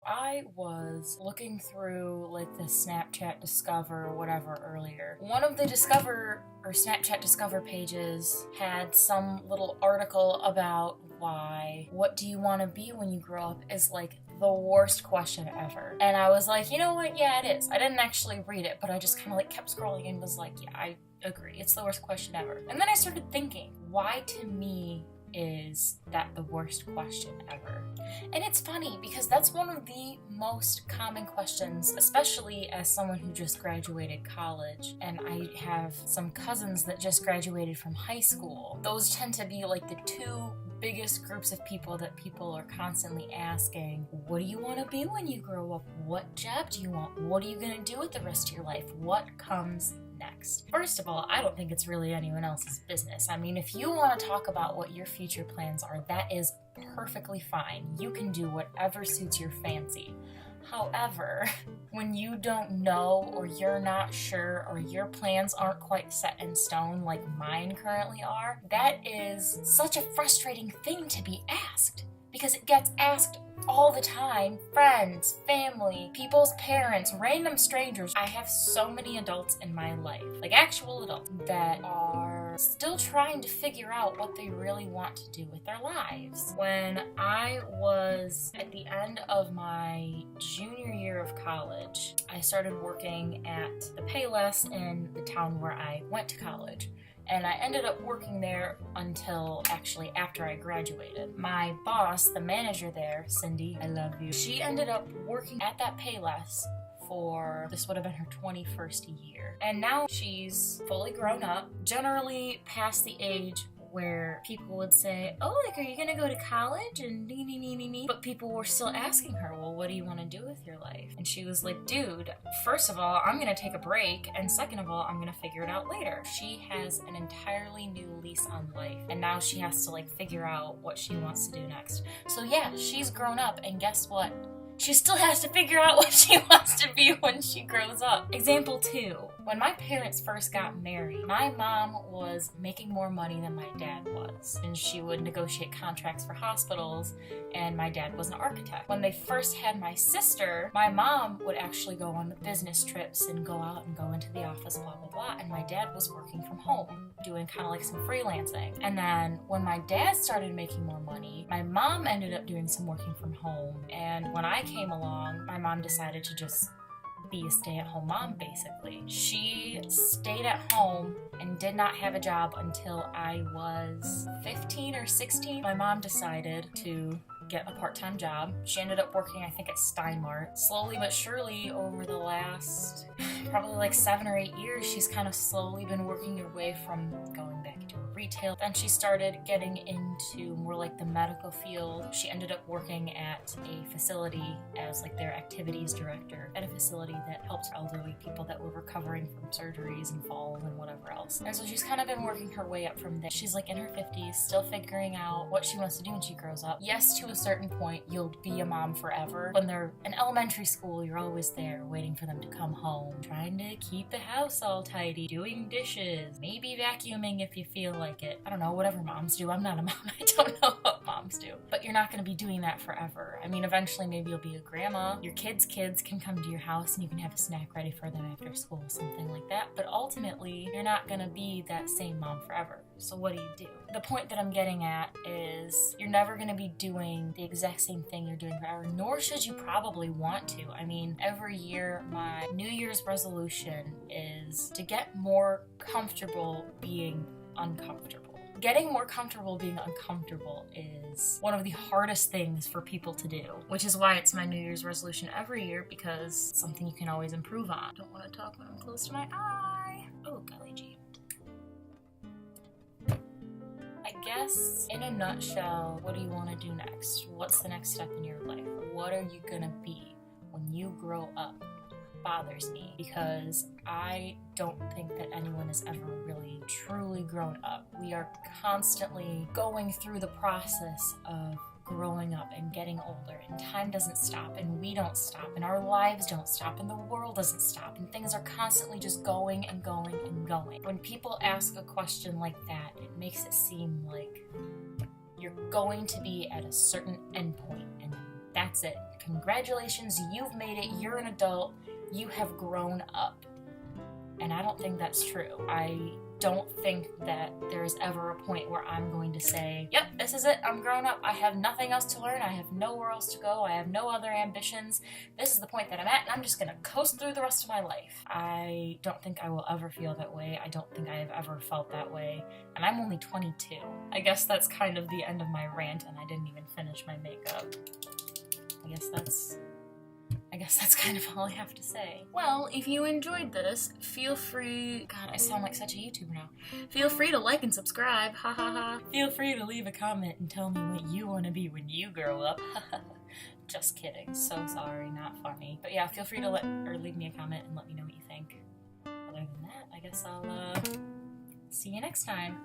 I was looking through like the Snapchat Discover or whatever earlier. One of the Discover or Snapchat Discover pages had some little article about why what do you want to be when you grow up is like the worst question ever. And I was like, you know what? Yeah, it is. I didn't actually read it, but I just kind of like kept scrolling and was like, yeah, I agree. It's the worst question ever. And then I started thinking, why to me is that the worst question ever? And it's funny because that's one of the most common questions, especially as someone who just graduated college, and I have some cousins that just graduated from high school. Those tend to be like the two biggest groups of people that people are constantly asking, what do you want to be when you grow up? What job do you want? What are you going to do with the rest of your life? What comes next? First of all, I don't think it's really anyone else's business. I mean, if you want to talk about what your future plans are, that is perfectly fine. You can do whatever suits your fancy. However, when you don't know or you're not sure or your plans aren't quite set in stone like mine currently are, that is such a frustrating thing to be asked because it gets asked all the time. Friends, family, people's parents, random strangers. I have so many adults in my life, like actual adults, that are still trying to figure out what they really want to do with their lives. When I was at the end of my junior year of college, I started working at the Payless in the town where I went to college. And I ended up working there until actually after I graduated. My boss, the manager there, Cindy, I love you, she ended up working at that Payless for, this would have been her 21st year. And now she's fully grown up, generally past the age where people would say, oh, like, are you gonna go to college? And but people were still asking her, well, what do you want to do with your life? And she was like, dude, first of all, I'm gonna take a break, and second of all, I'm gonna figure it out later. She has an entirely new lease on life, and now she has to like figure out what she wants to do next. So yeah, she's grown up, and guess what? She still has to figure out what she wants to be when she grows up. Example 2. When my parents first got married, my mom was making more money than my dad was, and she would negotiate contracts for hospitals, and my dad was an architect. When they first had my sister, my mom would actually go on the business trips and go out and go into the office, blah, blah, blah, and my dad was working from home, doing kind of like some freelancing. And then when my dad started making more money, my mom ended up doing some working from home, and when I came along, my mom decided to just be a stay-at-home mom, basically. She stayed at home and did not have a job until I was 15 or 16. My mom decided to get a part-time job. She ended up working, I think, at Steinmart. Slowly but surely, over the last probably like 7 or 8 years, she's kind of slowly been working her way from going back into retail. Then she started getting into more like the medical field. She ended up working at a facility as like their activities director at a facility that helped elderly people that were recovering from surgeries and falls and whatever else. And so she's kind of been working her way up from there. She's like in her 50s, still figuring out what she wants to do when she grows up. Yes, to a certain point, you'll be a mom forever. When they're in elementary school, you're always there waiting for them to come home, trying to keep the house all tidy, doing dishes, maybe vacuuming if you feel like it. I don't know, whatever moms do. I'm not a mom. I don't know what moms do. But you're not going to be doing that forever. I mean, eventually maybe you'll be a grandma. Your kids' kids can come to your house and you can have a snack ready for them after school, something like that. But ultimately, you're not going to be that same mom forever. So what do? The point that I'm getting at is you're never going to be doing the exact same thing you're doing forever, nor should you probably want to. I mean, every year my New Year's resolution is to get more comfortable being uncomfortable. Getting more comfortable being uncomfortable is one of the hardest things for people to do, which is why it's my New Year's resolution every year, because it's something you can always improve on. Don't want to talk when I'm close to my eye. Oh, golly gee. I guess, in a nutshell, what do you want to do next? What's the next step in your life? What are you gonna be when you grow up? Bothers me because I don't think that anyone has ever really truly grown up. We are constantly going through the process of growing up and getting older, and time doesn't stop, and we don't stop, and our lives don't stop, and the world doesn't stop, and things are constantly just going and going and going. When people ask a question like that, it makes it seem like you're going to be at a certain endpoint, and That's it. Congratulations, you've made it, you're an adult, you have grown up. And I don't think that's true. I don't think that there is ever a point where I'm going to say, yep, this is it, I'm grown up, I have nothing else to learn, I have nowhere else to go, I have no other ambitions, this is the point that I'm at, and I'm just gonna coast through the rest of my life. I don't think I will ever feel that way. I don't think I have ever felt that way, and I'm only 22. I guess that's kind of the end of my rant, and I didn't even finish my makeup. I guess that's kind of all I have to say. Well, if you enjoyed this, feel free... God, I sound like such a YouTuber now. Feel free to like and subscribe, ha ha ha. Feel free to leave a comment and tell me what you want to be when you grow up. Just kidding, so sorry, not funny. But yeah, feel free to leave me a comment and let me know what you think. Other than that, I guess I'll see you next time.